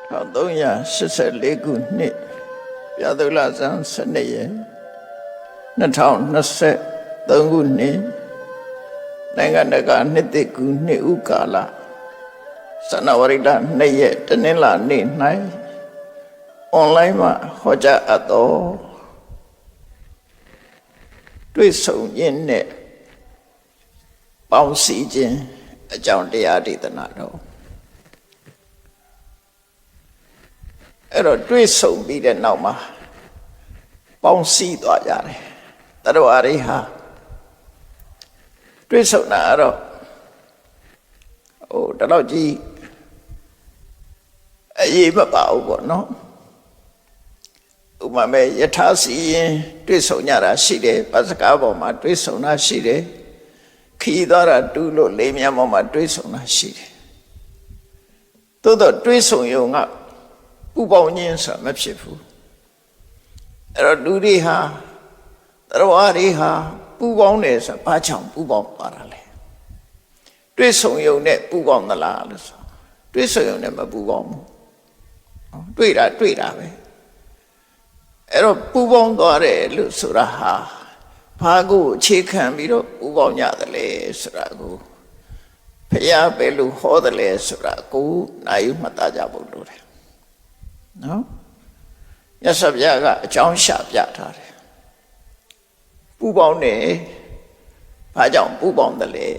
1384 ခုနှစ်ပြာသုလဆန်း12ရက်2023ခုနှစ်နိုင်ငံတကာနှစ်သစ်ကူးနှစ်ဦးကာလဇန်နဝါရီလ2ရက်တနင်္လာနေ့၌အွန်လိုင်းမှာဟောကြားအပ်သောတွေ့ဆုံခြင်းနဲ့ပေါင်းစည်းခြင်းအကြောင်းတရားဒေသနာတော်အဲ့တော့တွေ့ဆုံပြီးတဲ့နောက်မှာပေါင်းစည်းသွားကြတယ်တရဝရိဟာတွေ့ဆုံတာတော့တလောက်ကြီးအရေးမပါဘူးပေါ့နော်ဥပမာမဲ့ယထာစီရင်တွေ့ဆုံကြတာရှိတယ်ပစကားပေါ်မှာတွေ့ဆုံတာရှိတယ်ခီးသွားတာတူးလို့လေးမြတ်ပေါ်မှာတွေ့ဆုံတာရှိတယ်သို့တော့တွေ့ဆုံရုံကပူပေါင်းခြင်းဆိုတာမဖြစ်ဘူးအဲ့တော့လူတွေဟာတရဝတွေဟာပူပေါင်းတယ်ဆိုတာဘာကြောင့်ပူပေါင်းသွားတာလဲတွေ့ဆုံရုံနဲ့ပူပေါင်းသလားလို့ဆိုတွေ့ဆုံရုံနဲ့မပူပေါင်းဘူးတွေ့တာပဲအဲ့တော့ပူပေါင်းသွားတယ်လို့ဆိုတာဟာဘာကိုအခြေခံပြီးတော့ပူပေါင်းကြတယ်လဲဆိုတာကိုဘုရားပဲလို့ဟောတယ်လဲဆိုတာကိုနိုင်မှတ်သားကြဖို့လိုတယ်နော်မြတ်စွာဘုရားကအကြောင်းရှာပြထားတယ်ပူပေါင်းတယ်ဘာကြောင့်ပူပေါင်းတယ်လဲ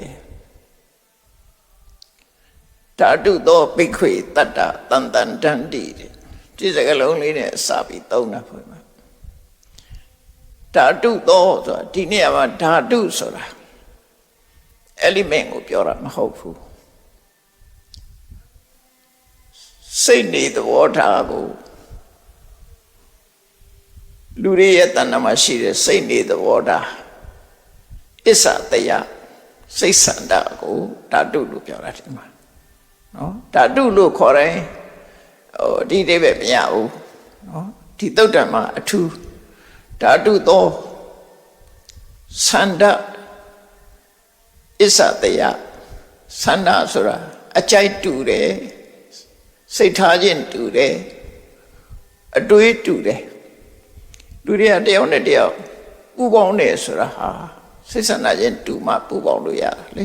ဓာတုသောပိခွေတတ္တတန်တန်တန်တိဒီစကားလုံးလေးနဲ့စပြီးသုံးတာဖွင့်ပါဓာတုသောဆိုတာဒီနေရာမှာဓာတုဆိုတာ element ကိုပြောတာမဟုတ်ဘူးစိတ်နေသဘောထားကိုလူတွေရဲ့တဏ္ဍာမှာရှိတဲ့စိတ်နေသဘောထားအစ္ဆတရားစိတ်ဆန္ဒကိုဓာတုလို့ပြောတာဒီမှာနော်ဓာတုလို့ခေါ်တယ်ဒီအိဗယ်မရဘူးနော်ဒီသုတ်တံမှာအထူးဓာတုသောဆန္ဒအစ္ဆတရားဆန္ဒဆိုတာအကြိုက်တူတယ်စိတ်ထားခြင်းတူတယ်အတွေးတူတယ်လူတွေကတယောက်နဲ့တယောက်ပူပေါင်းတယ်ဆိုတာဟာစိတ်ဆန္ဒခြင်းတူမှပူပေါင်းလို့ရတာလေ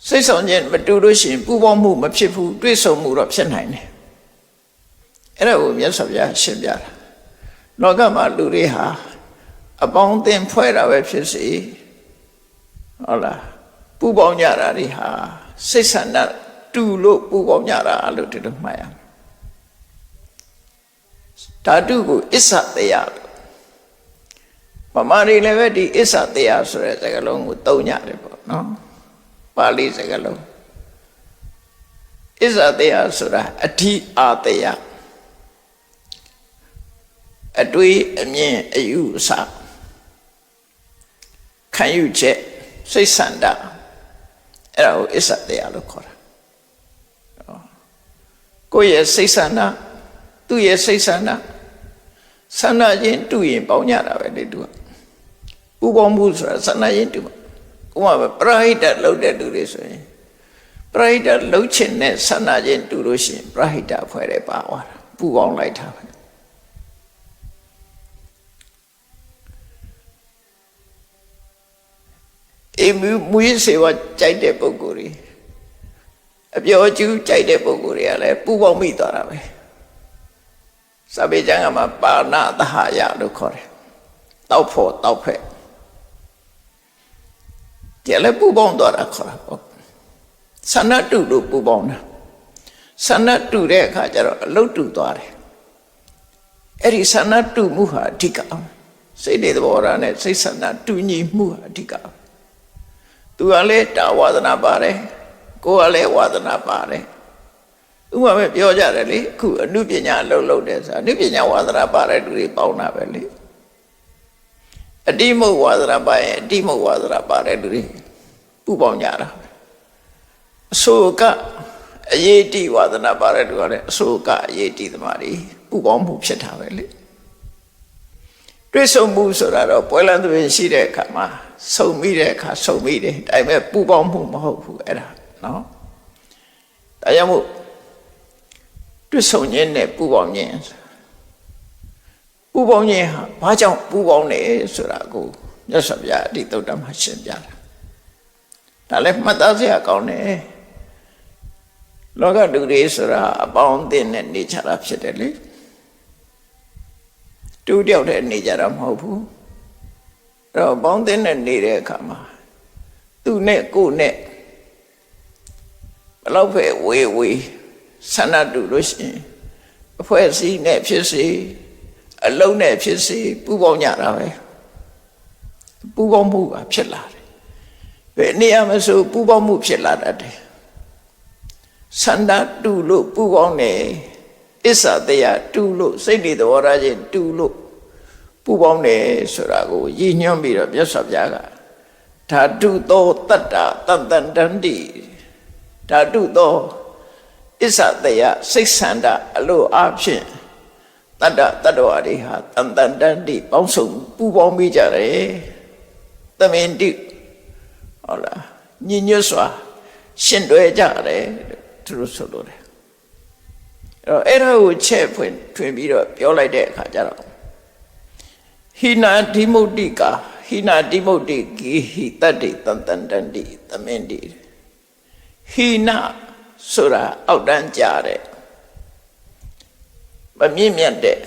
စိတ်ဆောင်ခြင်းမတူလို့ရှိရင်ပူပေါင်းမှုမဖြစ်ဘူးတွေ့ဆုံမှုတော့ဖြစ်နိုင်တယ်အဲ့ဒါကိုမြတ်စွာဘုရားရှင်းပြတာလောကမှာလူတွေဟာအပေါင်းအသင်းဖွဲ့တာပဲဖြစ်စေဟုတ်လားပူပေါင်းကြတာတွေဟာစိတ်ဆန္ဒတူလို့ပူပေါင်းကြတာလို့ဒီလိုမှတ်ရမယ်ဓာတုကိုအစ္ဆတရားပမာရီလည်းပဲဒီအစ္ဆတရားဆိုတဲ့စကားလုံးကိုသုံးကြတယ်ပေါ့နော်ပါဠိစကားလုံးအစ္ဆတရားဆိုတာအဓိအာတရားအတွေ့အမြင်အယူအဆခံယူချက်စိတ်ဆန္ဒအဲ့ဒါကိုအစ္ဆတရားလို့ခေါ်တာကိုယ့်ရဲ့စိတ်ဆန္ဒသူ့ရဲ့စိတ်ဆန္ဒဆန္ဒချင်းတူရင်ပေါင်းကြတာပဲလေသူကပူပေါင်းမှုဆိုတာဆန္ဒချင်းတူမှာဥပမာပရဟိတလုပ်တဲ့လူတွေဆိုရင်ပရဟိတလုပ်ချင်တဲ့ဆန္ဒချင်းတူလို့ရှိရင်ပရဟိတအဖွဲ့တွေပါသွားတာပူပေါင်းလိုက်တာပဲမူရစေဝကြိုက်တဲ့ပုဂ္ဂိုလ်တွေအပျော်ကျူးကြိုက်တဲ့ပုဂ္ဂိုလ်တွေကလည်းပူပေါင်းမိသွားတာပဲစာပေကျမ်းကမှာပါဏသဟယလို့ခေါ်တယ်တောက်ဖို့တောက်ဖက်ဒီလည်းပူပေါင်းသွားတာခေါ်တာပေါ့ဆန္ဒတူလို့ပူပေါင်းတာဆန္ဒတူတဲ့အခါကျတော့အလုတ်တူသွားတယ်အဲ့ဒီဆန္ဒတူမှုဟာအဓိကစိတ်တွေသဘောထားနဲ့စိတ်ဆန္ဒတူညီမှုဟာအဓိကသူကလည်းတာဝါဒနာပါတယ်ကိုယ်ကလည်းဝါဒနာပါတယ်ဥပမာပဲပြောကြတယ်လေအခုအနုပညာလုပ်တယ်ဆိုတာအနုပညာဝါဒနာပါတယ်လူတွေပေါင်းတာပဲလေအတိမုတ်ဝါဒနာပါရင်အတိမုတ်ဝါဒနာပါတယ်လူတွေပူပေါင်းကြတာအစိုးကအရေးတိဝါဒနာပါတယ်လူကလည်းအစိုးကအရေးတိသမားတွေပူပေါင်းမှုဖြစ်တာပဲလေတွေ့ဆုံမှုဆိုတာတော့ပွဲလန်းသွေးရှိတဲ့အခါမှာဆုံမိတဲ့အခါဆုံမိတယ်ဒါပေမဲ့ပူပေါင်းမှုမဟုတ်ဘူးအဲ့ဒါနော် ကြောင့်မို့တွေ့ဆုံခြင်းနဲ့ပူပေါင်းခြင်းပူပေါင်းခြင်းဟာဘာကြောင့်ပူပေါင်းလဲဆိုတာကိုမြတ်စွာဘုရားအတိတ်သုတ္တမှာရှင်းပြတာဒါလည်းမှတ်သားစရာကောင်းတယ်လောကလူတွေဆိုတာအပေါင်းအသင်းနဲ့နေကြတာဖြစ်တယ်လေတူတယောက်တည်းနေကြတာမဟုတ်ဘူးအဲ့တော့ပေါင်းအသင်းနဲ့နေတဲ့အခါမှာသူနဲ့ကိုယ်နဲ့ဘယ်လောက်ပဲဝေးဆန္ဒတူလို့ရှိရင်အဖွဲ့အစည်းနဲ့ဖြစ်စေအလုံးနဲ့ဖြစ်စေပူပေါင်းကြတာပဲပူပေါင်းမှုကဖြစ်လာတယ်ဘယ်နေရာမှာဆိုပူပေါင်းမှုဖြစ်လာတတ်တယ်ဆန္ဒတူလို့ပူပေါင်းတယ်အစ္ဆတရားတူလို့စိတ်တွေသဘောထားချင်းတူလို့ပူပေါင်းတယ်ဆိုတာကိုရည်ညွှန်းပြီးတော့မြတ်စွာဘုရားကဓာတုသောတတ္တတန်တန်တန္တိဓာတုသောအစ္ဆတရားစိတ်ဆန္ဒအလိုအားဖြင့်တတ္တတတ္တဝါတွေဟာတန်တန်တန္တိပေါင်းစုံပူပေါင်းပြီးကြတယ်သမင်တိဟုတ်လားညီညွတ်စွာရှင်တွဲကြတယ်သူတို့ဆိုလို့တယ်အဲ့ဒါကိုချက်ဖွင့်ထွင်ပြီးတော့ပြောလိုက်တဲ့အခါကျတော့ဟိနာဓိမုတ်တိကာဟိနာဓိမုတ်တိဂိဟိတတ္တိတန်တန်တန္တိသမင်တိဟိနာဆိုတာအောက်တန်းကြတဲ့မမြင့်မြတ်တဲ့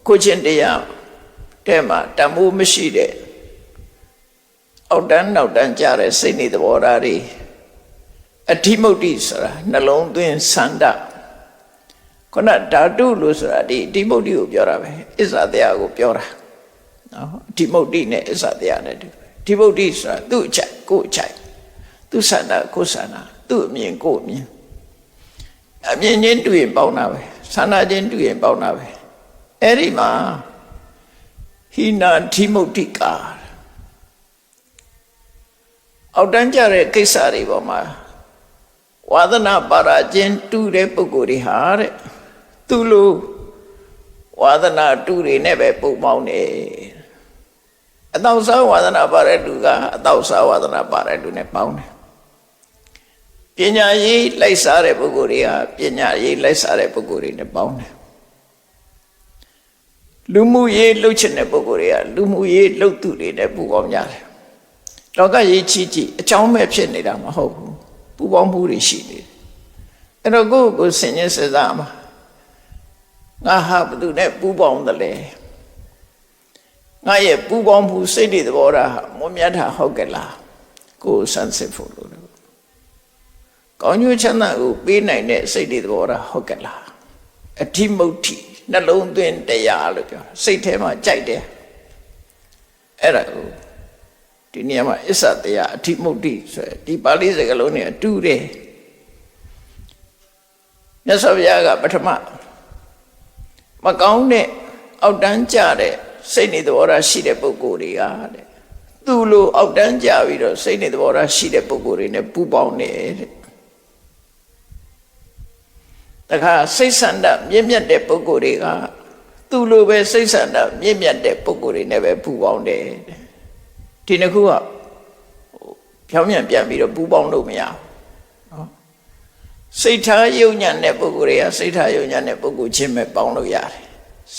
ကိုချင်းတရားတဲ့မှာတမိုးမရှိတဲ့အောက်တန်းနောက်တန်းကြတဲ့စိတ်နေသဘောထားတွေအဓိမုတ်တိဆိုတာနှလုံးသွင်းဆန္ဒခုနဓာတုလို့ဆိုတာဒီအဓိမုတ်တိကိုပြောတာပဲအစ္ဆတရားကိုပြောတာနော်အဓိမုတ်တိနဲ့အစ္ဆတရားနဲ့ဒီအဓိမုတ်တိဆိုတာသူ့အချက်ကိုယ်အချက်သူဆန္ဒကိုယ်ဆန္ဒသူ့အမြင်ကိုယ်အမြင်အမြင်ချင်းတူရင်ပေါင်းတာပဲဆန္ဒချင်းတူရင်ပေါင်းတာပဲအဲ့ဒီမှာဟိနာဓိမုတ်တိကာအောက်တန်းကြတဲ့ကိစ္စတွေပေါ်မှာဝါသနာပါရခြင်းတူတဲ့ပုဂ္ဂိုလ်တွေဟာတဲ့သူလိုဝါသနာတူတွေနဲ့ပဲပုံပေါင်းတယ်အတောက်စားဝါသနာပါတဲ့လူကအတောက်စားဝါသနာပါတဲ့လူနဲ့ပေါင်းတယ်ပညာရေးလိုက်စားတဲ့ပုဂ္ဂိုလ်တွေကပညာရေးလိုက်စားတဲ့ပုဂ္ဂိုလ်တွေနဲ့ပေါင်းတယ်လူမှုရေးလှုပ်ချင်တဲ့ပုဂ္ဂိုလ်တွေကလူမှုရေးလှုပ်သူတွေနဲ့ပူပေါင်းကြတယ်လောကရေးချီးကြည့်အကြောင်းမဲ့ဖြစ်နေတာမဟုတ်ဘူးပူပေါင်းမှုတွေရှိနေတယ်အဲ့တော့ကိုယ့်ကိုဆင်ញစဉ်းစားမှာငါဟာဘယ်သူနဲ့ပူပေါင်းတယ်လဲငါရဲ့ပူပေါင်းမှုစိတ်တွေသဘောထားမွန်မြတ်တာဟုတ်ကဲ့လားကိုယ်ဆန်းစစ်ဖို့လို့ကောင်းကျိုးချမ်းသာကိုပေးနိုင်တဲ့စိတ်တွေသဘောထားဟုတ်ကဲ့လားအဓိမုတ်တိနှလုံးသွင်းတရားလို့ပြောစိတ်ထဲမှာကြိုက်တယ်အဲ့ဒါကိုဒီနေရာမှာအစ္ဆတရားအဓိမုတ်တိဆိုဒီပါဠိစကားလုံးနဲ့အတူတယ်မြတ်စွာဘုရားကပထမမကောင်းတဲ့အောက်တန်းကြတဲ့စိတ်နေသဘောထားရှိတဲ့ပုဂ္ဂိုလ်တွေကတဲ့သူ့လိုအောက်တန်းကြပြီးတော့စိတ်နေသဘောထားရှိတဲ့ပုဂ္ဂိုလ်တွေနဲ့ပူးပေါင်းနေတဲ့တခါစိတ်ဆန္ဒမြင့်မြတ်တဲ့ပုဂ္ဂိုလ်တွေကသူ့လိုပဲစိတ်ဆန္ဒမြင့်မြတ်တဲ့ပုဂ္ဂိုလ်တွေနဲ့ပဲပူးပေါင်းတယ်ဒီနှစ်ခုကဖြောင်းပြန်ပြန်ပြီးတော့ပူးပေါင်းလို့မရဘူးနော်စိတ်ထားယုံညံ့တဲ့ပုဂ္ဂိုလ်တွေကစိတ်ထားယုံညံ့တဲ့ပုဂ္ဂိုလ်ချင်းပဲပေါင်းလို့ရတယ်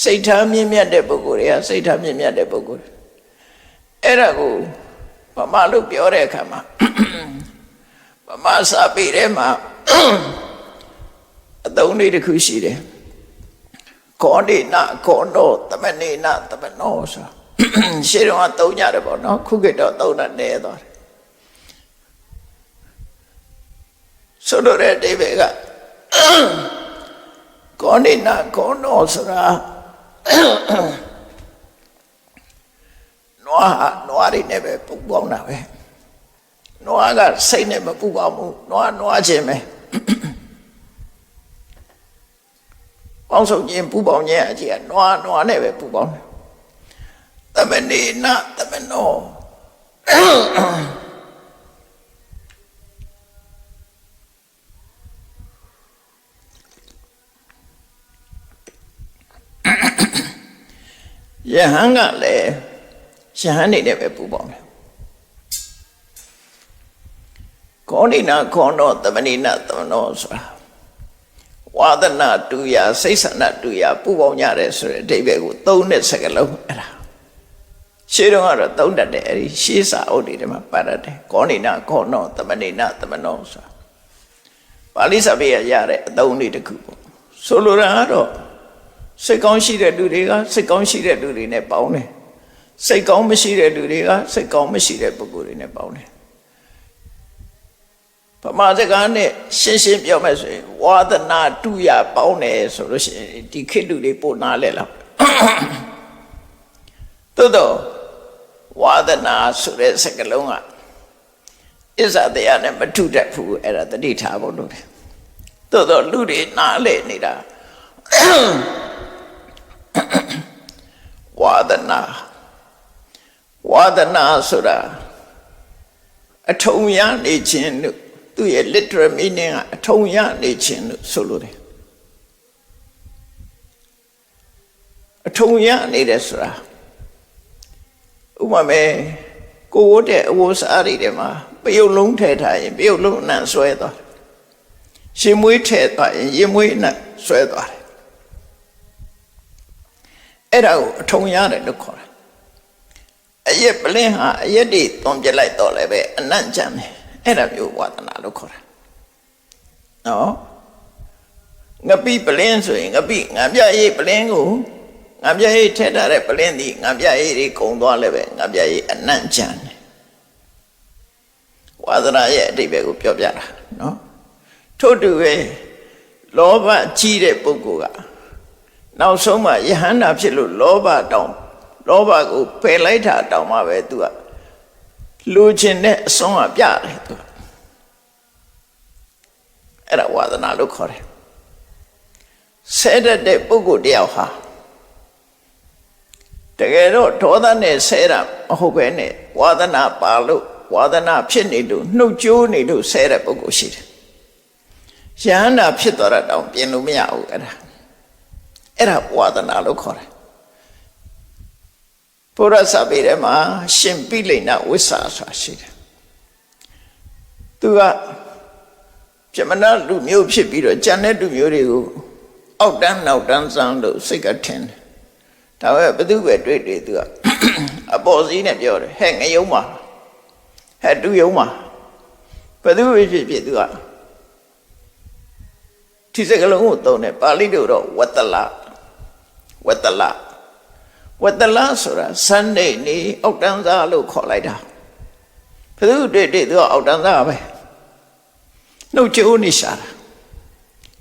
စိတ်ထားမြင့်မြတ်တဲ့ပုဂ္ဂိုလ်တွေကစိတ်ထားမြင့်မြတ်တဲ့ပုဂ္ဂိုလ်အဲ့ဒါကိုဗမာလို့ပြောတဲ့အခါမှာဗမာစာပေထဲမှာအသုံးလေးတစ်ခုရှိတယ်ခောဒေနခောနောသမနေနသမနောဆိုရှေ့တော့သုံးကြတယ်ပေါ့နော်ခုခေတ်တော့သုံးတာနည်းသွားတယ်ဆိုတော့တဲ့အဓိပ္ပာယ်ကခောဒေနခောနောဆိုတာနွားတွေနဲ့ပဲပူပေါင်းတာပဲနွားကစိတ်နဲ့မပူပေါင်းဘူးနွားခြင်းပဲပေါင်းစုံခြင်းပူပေါင်းခြင်းအကြီးကနွားနဲ့ပဲပူပေါင်းတယ်သမနေနသမနောယဟန်ကလည်းယဟန်နေနဲ့ပဲပူပေါင်းတယ် ခောနိနာခောနောသမဏိနာသမနောဆိုတာဝါဒနာတူရစိတ်ဆန္ဒတူရပူပေါင်းကြတယ်ဆိုတဲ့အဓိပ္ပာယ်ကိုသုံးတဲ့စကားလုံးအဲ့ဒါရှင်းတော့ကတော့သုံးတတ်တယ်အဲ့ဒီရှေးစာအုပ်တွေထဲမှာပါတတ်တယ်ခောနိနာခောနောသမဏိနာသမနောဆိုတာပါဠိစာပေရတဲ့အသုံးလေးတစ်ခုပေါ့ဆိုလိုတာကတော့စိတ်ကောင်းရှိတဲ့လူတွေကစိတ်ကောင်းရှိတဲ့လူတွေနဲ့ပေါင်းတယ်စိတ်ကောင်းမရှိတဲ့လူတွေကစိတ်ကောင်းမရှိတဲ့ပုဂ္ဂိုလ်တွေနဲ့ပေါင်းတယ်ဗမာစကားနဲ့ရှင်းရှင်းပြောမယ်ဆိုရင်ဝါဒနာတူရပေါင်းတယ်ဆိုလို့ရှိရင်ဒီခေတ်လူတွေပို့နာလဲလားသို့တော့ဝါဒနာဆိုတဲ့စကားလုံးကအစ္ဆတရားနဲ့မထုတတ်ဘူးအဲ့ဒါတတိထားဖို့လို့တယ်သို့တော့လူတွေနားလဲနေတာဝါဒနာဆိုတာအထုံရနေခြင်းလို့သူရဲ့ literal meaning ကအထုံရနေခြင်းလို့ဆိုလိုတယ်အထုံရနေတယ်ဆိုတာဥပမာကိုဝတ်တဲ့အဝတ်စားတွေထဲမှာပယုတ်လုံးထည့်ထားရင်ပယုတ်လုံးနဲ့ဆွဲသွားရှင်မွေးထည့်သွားရင်ရင်မွေးနဲ့ဆွဲသွားတယ်အဲ့ဒါကိုအထုံရတယ်လို့ခေါ်တယ်အရက်ပလင်းဟာအရက်တွေသွန်ပြလိုက်တော့လည်းပဲအနံ့ကြမ်းတယ်အဲ့ဒါမျိုးဝါဒနာလို့ခေါ်တာနော်ငပိပလင်းဆိုရင်ငပိငံပြရေးပလင်းကိုငံပြရေးထည့်ထားတဲ့ပလင်းဒီငံပြရေးတွေကုံသွားလည်းပဲငံပြရေးအနံ့ကြမ်းတယ်ဝါဒနာရဲ့အဓိပ္ပာယ်ကိုပြောပြတာနော်ထို့တူပဲလောဘကြီးတဲ့ပုဂ္ဂိုလ်ကနောက်ဆုံးမှယဟန္တာဖြစ်လို့လောဘကိုပယ်လိုက်တာတောင်မှပဲသူကလူချင်းနဲ့အစွမ်းကပြတယ်သူအဲ့ဒါဝါဒနာလို့ခေါ်တယ်ဆဲတတ်တဲ့ပုဂ္ဂိုလ်တယောက်ဟာတကယ်တော့ဒေါသနဲ့ဆဲတာမဟုတ်ပဲနဲ့ဝါဒနာပါလို့ဝါဒနာဖြစ်နေလို့နှုတ်ကြိုးနေလို့ဆဲတဲ့ပုဂ္ဂိုလ်ရှိတယ်ယဟန္တာဖြစ်သွားတာတောင်ပြင်လို့မရဘူးအဲ့ဒါဝါဒနာလို့ခေါ်တယ်ဘုရားစာပေထဲမှာရှင်ပိလိန်နဝိဆာဆိုတာရှိတယ်သူကပြမနာလူမျိုးဖြစ်ပြီးတော့ကြံတဲ့လူမျိုးတွေကိုအောက်တန်းနောက်တန်းစမ်းလို့စိတ်ကထင်တယ်ဒါပေမဲ့ဘသူပဲတွေ့သူကအပေါ်စီးနဲ့ပြောတယ်ဟဲ့ငရုံးပါဟဲ့တူယုံပါဘသူပဲဖြစ်သူကဒီစကလုံးကိုသုံးတယ်ပါဠိလိုတော့ဝတ္တလဆိုတာစန္ဒိနေအောက်တန်းစားလို့ခေါ်လိုက်တာဘယ်သူတွေ့သူကအောက်တန်းစားပဲနှုတ်ကြိုးနေရှာတာ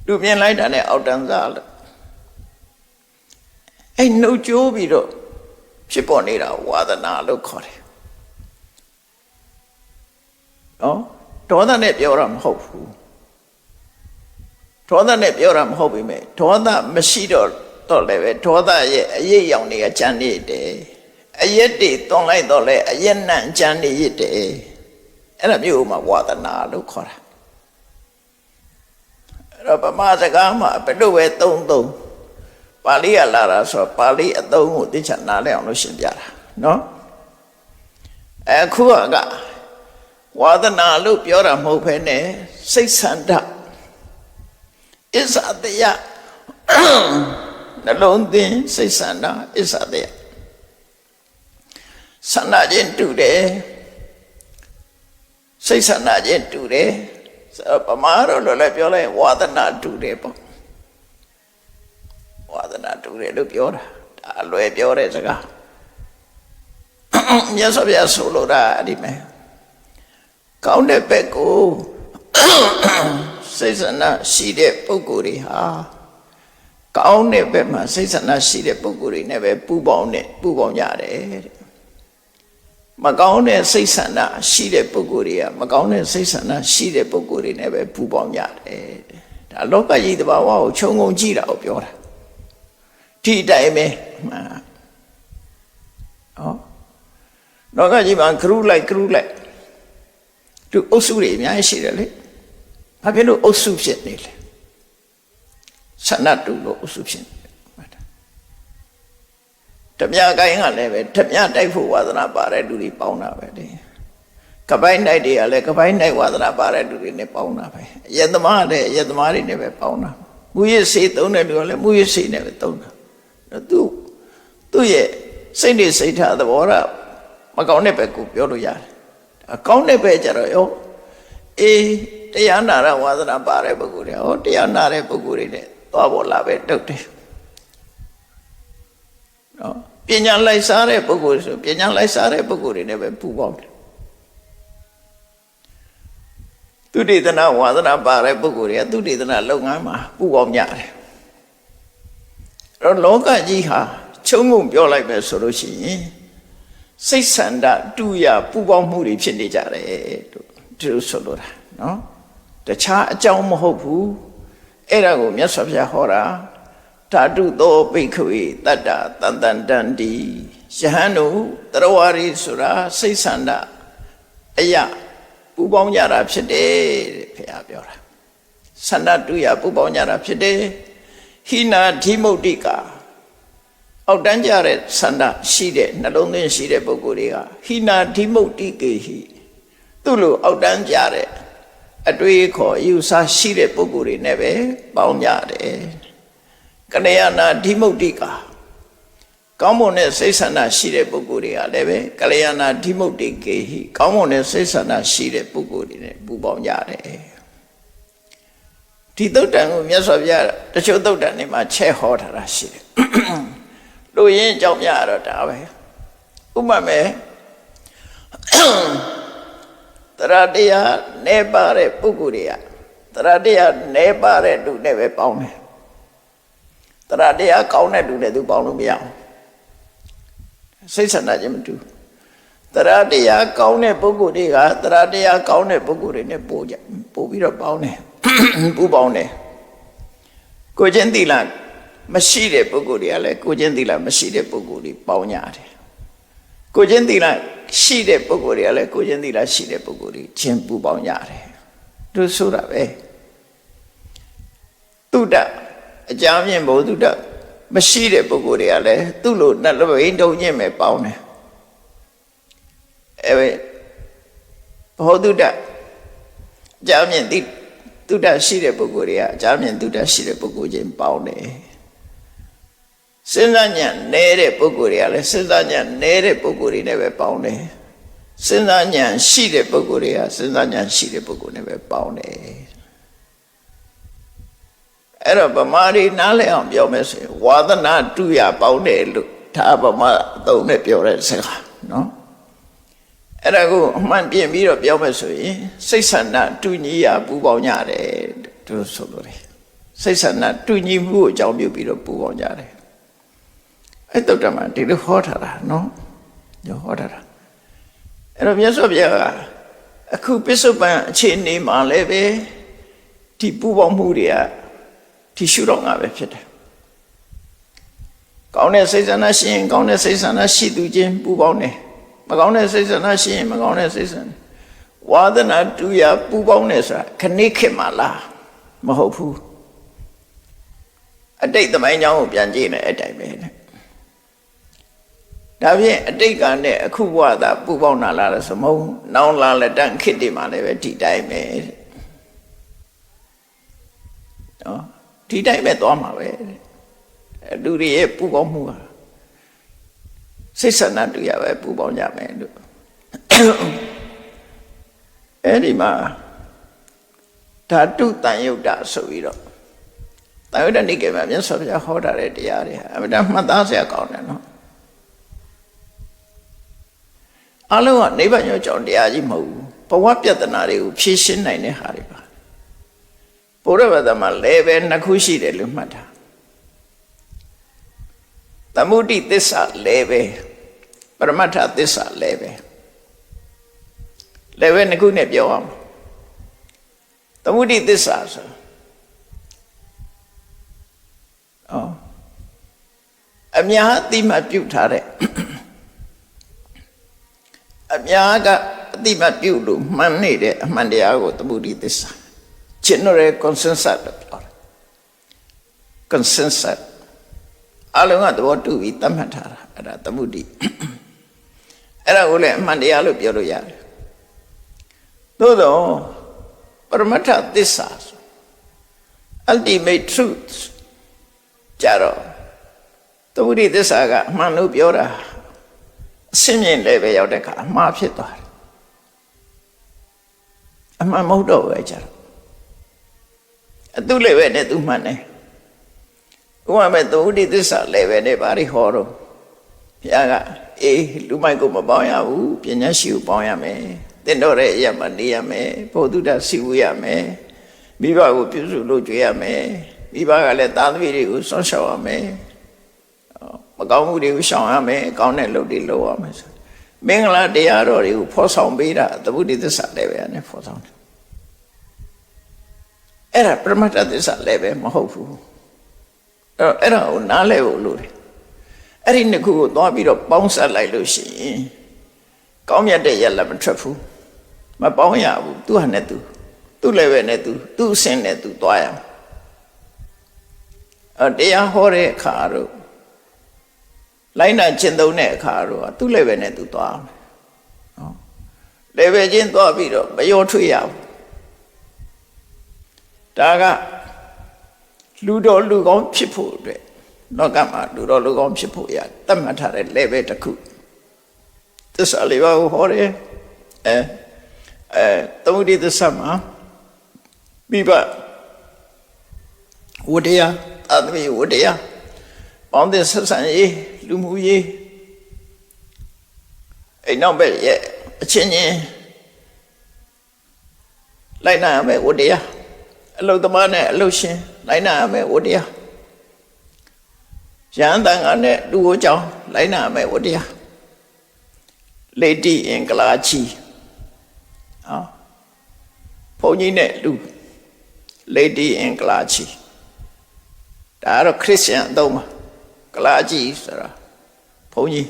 လူမြင်လိုက်တာနဲ့အောက်တန်းစားလို့အဲ့နှုတ်ကြိုးပြီးတော့ဖြစ်ပေါ်နေတာဝါဒနာလို့ခေါ်တယ်နော်ဒေါသနဲ့ပြောတာမဟုတ်ဘူးဒေါသနဲ့ပြောတာမဟုတ်ပြီမဲ့ဒေါသမရှိတော့လည်းပဲဒေါသရဲ့အရေးရောင်တွေကကြမ်းနေတယ်အရက်တွေသွန်လိုက်တော့လဲအရက်နံကြမ်းနေရတဲ့အဲ့ဒါမျိုးမှာဝါဒနာလို့ခေါ်တာအဲ့တော့ဗမာစကားမှာဘယ်လိုပဲသုံးပါဠိကလာတာဆိုပါဠိအသုံးကိုသိချနားလဲအောင်လို့ရှင်းပြတာနော်အခုကဝါဒနာလို့ပြောတာမဟုတ်ဘဲနဲ့စိတ်ဆန္ဒအစ္ဆတယနှလုံးသွင်းစိတ်ဆန္ဒအစ္ဆတယဆန္ဒချင်းတူတယ်စိတ်ဆန္ဒချင်းတူတယ်ပမာတော့လည်းပြောလိုက်ဝါဒနာတူတယ်ပေါ့ဝါဒနာတူတယ်လို့ပြောတာဒါအလွယ်ပြောတဲ့စကားမြတ်စွာဘုရားဆိုလိုတာအဲ့ဒီမဲ့ကောင်းတဲ့ဘက်ကိုစိတ်ဆန္ဒရှိတဲ့ပုဂ္ဂိုလ်တွေဟာကောင်းတဲ့ဘက်မှာစိတ်ဆန္ဒရှိတဲ့ပုဂ္ဂိုလ်တွေနဲ့ပဲပူပေါင်းကြတယ်တဲ့မကောင်းတဲ့စိတ်ဆန္ဒရှိတဲ့ပုဂ္ဂိုလ်တွေကမကောင်းတဲ့စိတ်ဆန္ဒရှိတဲ့ပုဂ္ဂိုလ်တွေနဲ့ပဲပူပေါင်းကြတယ်ဒါလောကကြီးတဘာဝကိုခြုံငုံကြည့်တာကိုပြောတာဒီအတိုင်းပဲလောကကြီးမှာဂရုလိုက်သူအုပ်စုတွေအများကြီးရှိတယ်လေဘာဖြစ်လို့အုပ်စုဖြစ်နေလဲဆန္ဒတူလို့အုပ်စုဖြစ်နေဓမြကိုင်းကလည်းပဲဓမြတိုက်ဖို့ဝါသနာပါတဲ့လူတွေပေါင်းတာပဲလေဓ ကပိုင်းနိုင်တွေကလည်းကပိုင်းနိုင်ဝါသနာပါတဲ့လူတွေနဲ့ပေါင်းတာပဲယက်သမားလည်းယက်သမားတွေနဲ့ပဲပေါင်းတာမူရစေသုံးတဲ့လူကလည်းမူရစေနဲ့ပဲသုံးတာသူ့ရဲ့စိတ်နေစိတ်ထားသဘောထားမကောင်းတဲ့ဘက်ကိုပြောလို့ရတယ်အကောင်းတဲ့ဘက်ကျတော့ရောအေးတရားနာရဝါသနာပါတဲ့ပုဂ္ဂိုလ်တွေဟောတရားနာတဲ့ပုဂ္ဂိုလ်တွေနဲ့သွားပေါ်လာပဲတုတ်တယ်နော်ပညာလိုက်စားတဲ့ပုဂ္ဂိုလ်ဆိုပညာလိုက်စားတဲ့ပုဂ္ဂိုလ်တွေနဲ့ပဲပူပေါင်းတယ်သူတေသနာဝါသနာပါတဲ့ပုဂ္ဂိုလ်တွေကသူတေသနာလုပ်ငန်းမှာပူပေါင်းကြတယ်အဲ့တော့လောကကြီးဟာချုံငုံပြောလိုက်ပဲဆိုလို့ရှိရင်စိတ်ဆန္ဒတူရပူပေါင်းမှုတွေဖြစ်နေကြတယ်တို့ဒီလိုဆိုလို့တာနော်တခြားအကြောင်းမဟုတ်ဘူးအဲ့ဒါကိုမြတ်စွာဘုရားဟောတာဓာတုသောပိက္ခဝေတတ္တတန်တန်တန်တိယဟန်တို့တရဝရီဆိုတာစိတ်ဆန္ဒအရာပူပေါင်းကြတာဖြစ်တယ်တဲ့ဘုရားပြောတာဆန္ဒတူရပူပေါင်းကြတာဖြစ်တယ်ဟိနာဓိမုတ်တိကာအောက်တန်းကြတဲ့ဆန္ဒရှိတဲ့နှလုံးသွင်းရှိတဲ့ပုဂ္ဂိုလ်တွေကဟိနာဓိမုတ်တိကေဟိသူ့လိုအောက်တန်းကြတဲ့အတွေ့အခေါ်ယူဆရှိတဲ့ပုဂ္ဂိုလ်တွေနဲ့ပဲပေါင်းကြတယ်ကလျာဏဓိမုတ်တိကာကောင်းမွန်တဲ့စိတ်ဆန္ဒရှိတဲ့ပုဂ္ဂိုလ်တွေကလည်းပဲကလျာဏဓိမုတ်တိကေဟိကောင်းမွန်တဲ့စိတ်ဆန္ဒရှိတဲ့ပုဂ္ဂိုလ်တွေနဲ့ပူးပေါင်းကြတယ်ဒီသုတ်တံကိုမြတ်စွာဘုရားတချို့သုတ်တံတွေမှာချက်ဟောထားတာရှိတယ်လူရင်းအကြောင်းများတော့ဒါပဲဥပမာတရားတရားနေပါတဲ့ပုဂ္ဂိုလ်တွေကတရားတရားနေပါတဲ့လူနဲ့ပဲပေါင်းတယ်တရားတရားကောင်းတဲ့လူနဲ့သူပေါင်းလို့မရအောင်စိတ်ဆန္ဒချင်းမတူတရားတရားကောင်းတဲ့ပုဂ္ဂိုလ်တွေကတရားတရားကောင်းတဲ့ပုဂ္ဂိုလ်တွေနဲ့ပို့ပြီးတော့ပေါင်းတယ်ပူပေါင်းတယ်ကိုချင်းသီလမရှိတဲ့ပုဂ္ဂိုလ်တွေကလည်းကိုချင်းသီလမရှိတဲ့ပုဂ္ဂိုလ်တွေပေါင်းကြတယ်ကိုချင်းသီလရှိတဲ့ပုဂ္ဂိုလ်တွေကလည်းကိုချင်းသီလရှိတဲ့ပုဂ္ဂိုလ်တွေချင်းပူပေါင်းကြတယ်သူဆိုတာပဲတုဒ္ဒအကြမ်းမြင့်ဘုဒ္ဓမရှိတဲ့ပုဂ္ဂိုလ်တွေကလည်းသူ့လိုနှလုံးတုံညင့်မဲ့ပေါင်းတယ်ဘုဒ္ဓအကြမ်းမြင့်တုဒ္ဒရှိတဲ့ပုဂ္ဂိုလ်တွေကအကြမ်းမြင့်တုဒ္ဒရှိတဲ့ပုဂ္ဂိုလ်ချင်းပေါင်းတယ်စဉ်းစားဉာဏ်နေတဲ့ပုဂ္ဂိုလ်တွေကလည်းစဉ်းစားဉာဏ်နေတဲ့ပုဂ္ဂိုလ်တွေနဲ့ပဲပေါင်းတယ်စဉ်းစားဉာဏ်ရှိတဲ့ပုဂ္ဂိုလ်တွေကစဉ်းစားဉာဏ်ရှိတဲ့ပုဂ္ဂိုလ်နဲ့ပဲပေါင်းတယ်အဲ့တော့ဗမာတွေနားလည်အောင်ပြောမယ်ဆိုရင်ဝါသနာတူရပေါင်းတယ်လို့ဒါဗမာအသုံးနဲ့ပြောတဲ့စကားနော်အဲ့ဒါကိုအမှန်ပြင်ပြီးတော့ပြောမယ်ဆိုရင်စိတ်ဆန္ဒတူညီရပူပေါင်းကြတယ်သူဆိုလို့တယ်စိတ်ဆန္ဒတူညီမှုကိုအကြောင်းပြုပြီးတော့ပူပေါင်းကြတယ်အဲ့တုတ်တမှာဒီလိုဟောထားတာနော်ညဟောထားတာအဲ့တော့မြတ်စွာဘုရားကအခုပစ္စုပန်အခြေအနေမှာလည်းပဲဒီပူပေါင်းမှုတွေကဒီရှုတော့ငါပဲဖြစ်တယ်ကောင်းတဲ့စိတ်ဆန္ဒရှိရင်ကောင်းတဲ့စိတ်ဆန္ဒရှိသူချင်းပူပေါင်းတယ်မကောင်းတဲ့စိတ်ဆန္ဒရှိရင်မကောင်းတဲ့စိတ်ဆန္ဒဝါဒနာတူရပူပေါင်းတယ်ဆိုတာခဏခေတ်မှလားမဟုတ်ဘူးအတိတ်သမိုင်းကြောင်းကိုပြန်ကြည့်နေတဲ့အတိုင်းပဲဒါဖြင့်အတိတ်ကနဲ့အခုဘဝသာပူပေါင်းလာလားဆိုမဟုတ်နောင်လာလက်တန်းခေတ်တွေမှာလည်းပဲဒီတိုင်းပဲနော်ဒီတိုင်းပဲသွားမှာပဲလူတွေရဲ့ပူပေါင်းမှုဟာစိတ်ဆန္ဒတူရပဲပူပေါင်းကြမယ်လို့အဲ့ဒီမှာဓာတုတန်ယုတ်တဆိုပြီးတော့တန်ယုတ်တနိကေမှာမြတ်စွာဘုရားဟောထားတဲ့တရားတွေအမှန်တမှတ်သားစရာကောင်းတယ်နော်အလုံးကနိဗ္ဗာန်ရောက်ကြောင်းတရားကြီးမဟုတ်ဘူးဘဝပြဿနာတွေကိုဖြေရှင်းနိုင်တဲ့ဟာတွေပါဘုရားဘာသာမှာလည်းပဲနှစ်ခုရှိတယ်လို့မှတ်တာသမုဒိသစ္စာလည်းပဲပရမတ္ထသစ္စာလည်းပဲနှစ်ခုနဲ့ပြောအောင်သမုဒိသစ္စာဆိုအများအတိမပြုတ်ထားတဲ့အများကအတိမပြုတ်လို့မှန်နေတဲ့အမှန်တရားကိုသမုဒိသစ္စာ general consensus လို့ပြောတာ consensus အလုံးကသဘောတူပြီးသတ်မှတ်ထားတာအဲ့ဒါသမုဒိအဲ့ဒါကိုလည်းအမှန်တရားလို့ပြောလို့ရတယ် သို့တော့ပရမတ္ထသစ္စာ ultimate truth ကြတော့သမုဒိသစ္စာကအမှန်လို့ပြောတာအရှင်းမြင်လည်းပဲရောက်တဲ့အခါအမှားဖြစ်သွားတယ်အမှန်မဟုတ်တော့ပဲကြတော့အတုလည်းပဲနဲ့သူမှန်တယ်ဥပမာသမုဒိသစ္စာလည်းပဲနဲ့ဘာတွေဟောတော့ဘုရားကအေးလူမိုက်ကိုမပေါင်းရဘူးပညာရှိကိုပေါင်းရမယ်သင်တော်တဲ့အရာမှနေရမယ်ဘုဒ္ဓတာစီဝရမယ်မိဘကိုပြုစုလို့ကြွေးရမယ်မိဘကလည်းသားသမီးတွေကိုစောင့်ရှောက်ရမယ်မကောင်းမှုတွေကိုရှောင်ရမယ်ကောင်းတဲ့လုပ်တွေလုပ်ရမယ်ဆိုမင်္ဂလာတရားတော်တွေကိုဖော်ဆောင်ပေးတာသမုဒိသစ္စာလည်းပဲနဲ့ဖော်ဆောင်တယ်အဲ့ဒါပရမတ္ထသစ္စာလည်းပဲမဟုတ်ဘူးအဲ့ဒါကိုနားလဲဖို့လို့တယ်အဲ့ဒီနှစ်ခုကိုသွားပြီးတော့ပေါင်းစပ်လိုက်လို့ရှိရင်ကောင်းမြတ်တဲ့ရလမထွက်ဘူးမပေါင်းရဘူးသူဟာနဲ့သူလည်းပဲနဲ့သူအစင်းနဲ့သူသွားရမယ်တရားဟောတဲ့အခါတော့လိုက်နာကျင့်သုံးတဲ့အခါတော့သူလည်းပဲနဲ့သူသွားမယ်နော်လည်းပဲချင်းသွားပြီးတော့မရောထွေးရဘူးဒါကလူတော်လူကောင်းဖြစ်ဖို့အတွက်လောကမှာလူတော်လူကောင်းဖြစ်ဖို့ရတတ်မှတ်ထားတဲ့ level တစ်ခုသစ္စာလေးပါးကိုဟောတယ်သမုဒိသစ္စာမှာမိဘဝတ္တရားသာသမီဝတ္တရားပေါင်းတဲ့ဆက်ဆံရေးလူမှုရေးအိမ်နောက်ဘက်ရဲ့အချင်းချင်းလိုက်နာရမယ်ဝတ္တရားအလုသမားနဲ့အလုရှင်လိုက်နာရမယ်ဝတ္တရားရဟန်းတန်ခါနဲ့လူကိုကြောင်းလိုက်နာရမယ်ဝတ္တရားလေတိအင်္ဂလာချီဘုန်းကြီးနဲ့လူလေတိအင်္ဂလာချီဒါကတော့ခရစ်ယာန်အသုံးပါကလာချီဆိုတာဘုန်းကြီး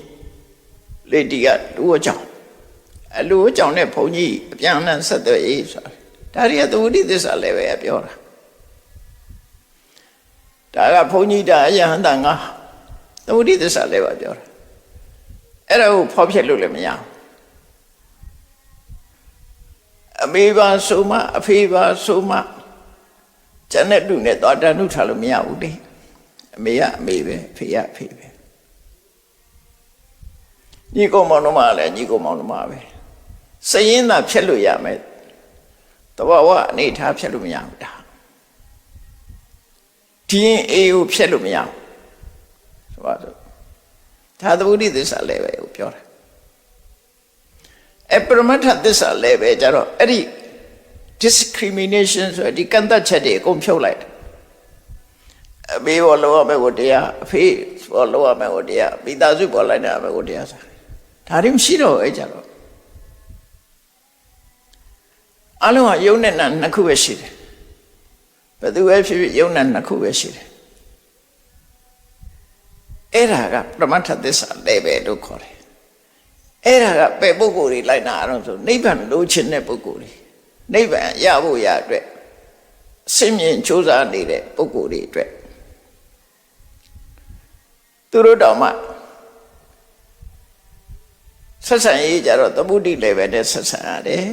လေတိကလူကိုကြောင်းလူကိုကြောင်းနဲ့ဘုန်းကြီးအပြန်အလှန်ဆက်သွယ်ရေးဆိုတာဒါရီကသမုဒိသစ္စာလည်းပဲပြောတာဒါကဘုန်းကြီးဒါအယဟန္တာငါသမုဒိသစ္စာလည်းပဲပြောတာအဲ့ဒါကိုဖောက်ဖျက်လို့လည်းမရဘူးအမေပါဆိုမှအဖေပါဆိုမှကျန်တဲ့လူနဲ့တော်တန်ထုထားလို့မရဘူးလေအမေကအမေပဲအဖေကအဖေပဲညီကောင်မောင်နှမလည်းညီကောင်မောင်နှမပဲစရင်သာဖြတ်လို့ရမယ်တဘာဝအနေထားဖြတ်လို့မရဘူးဒါဒီရင်အေးကိုဖြတ်လို့မရဘူးဆိုပါတော့ဒါသမုဒိသစ္စာလည်းပဲကိုပြောတာပရမတ္ထသစ္စာလည်းပဲကြတော့အဲ့ဒီ discrimination ဆိုဒီကန့်သတ်ချက်တွေအကုန်ဖြုတ်လိုက်တယ်အမေဘောလောရမယ်ကိုတရားအဖေဘောလောရမယ်ကိုတရားမိသားစုပေါ်လိုက်တာမယ်ကိုတရားဆိုဒါတွေမရှိတော့အဲ့ကြတော့အလုံးကယုံနဲ့နာနှစ်ခုပဲရှိတယ်ဘယ်သူပဲဖြစ်ဖြစ်ယုံနဲ့နှစ်ခုပဲရှိတယ်အဲ့ဒါကပရမတ္ထသစ္စာလည်းပဲလို့ခေါ်တယ်အဲ့ဒါကပဲပုဂ္ဂိုလ်တွေလိုက်နာအောင်ဆိုနိဗ္ဗာန်လိုချင်တဲ့ပုဂ္ဂိုလ်တွေနိဗ္ဗာန်ရဖို့ရအတွက်အစင်မြင်ကြိုးစားနေတဲ့ပုဂ္ဂိုလ်တွေအတွက်သူတို့တောင်မှဆက်ဆံရေးကြတော့သမုဒိလည်းပဲနဲ့ဆက်ဆံရတယ်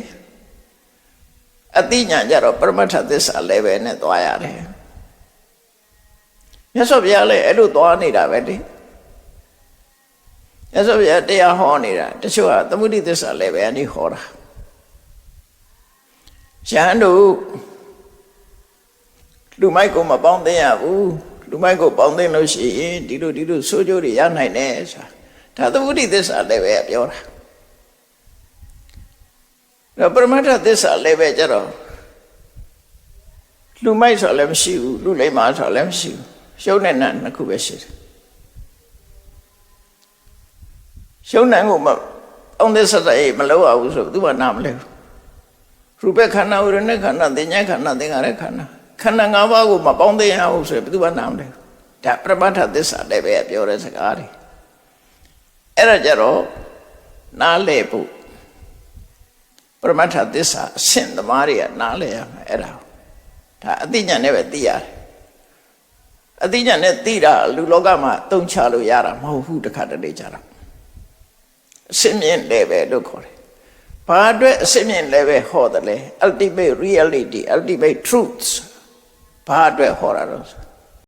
အသိဉာဏ်ကြတော့ပရမတ္ထသစ္စာလည်းပဲနဲ့သွားရတယ်မြတ်စွာဘုရားလည်းအဲ့လိုသွားနေတာပဲလေမြတ်စွာဘုရားတရားဟောနေတာတချို့ကသမုဒိသစ္စာလည်းပဲအနည်းဟောတာရဟန်းတို့လူမိုက်ကိုမပေါင်းသိရဘူးလူမိုက်ကိုပေါင်းသိလို့ရှိရင်ဒီလိုဆိုးကျိုးတွေရနိုင်တယ်ဆိုတာဒါသမုဒိသစ္စာလည်းပဲပြောတာဒါပရမတ္ထသစ္စာလည်းပဲကြတော့လူမိုက်ဆိုလည်းမရှိဘူးလူလိမ္မာဆိုလည်းမရှိဘူးရှုံးတဲ့နတ်နှစ်ခုပဲရှိတယ်ရှုံးတဲ့ကိုမအောင်တဲ့ဆက်ဆက်မလုပ်ရဘူးဆိုသူကနားမလဲဘူးရူပခန္ဓာဝိရဏခန္ဓာသင်ညာခန္ဓာသင်္ခါရခန္ဓာခန္ဓာ၅ပါးကိုမပေါင်းသိရဘူးဆိုဘယ်သူကနားမလဲဒါပရမတ္ထသစ္စာလည်းပဲပြောတဲ့စကားတွေအဲ့ဒါကြတော့နားလဲဖို့ပရမတ္ထသစ္စာအရှင်းသမားတွေကနားလဲရမယ်အဲ့ဒါအသိဉာဏ်နဲ့ပဲသိရတယ်အသိဉာဏ်နဲ့သိတာလူလောကမှာတုံချလို့ရတာမဟုတ်ဘူးတခါတလေကြတာအရှင်းမြင်တယ်ပဲလို့ခေါ်တယ် ဘာအတွက်အစစ်မြင့်လည်းပဲဟောတယ်လေ ultimate reality ultimate truths ဘာအတွက်ဟောတာတော့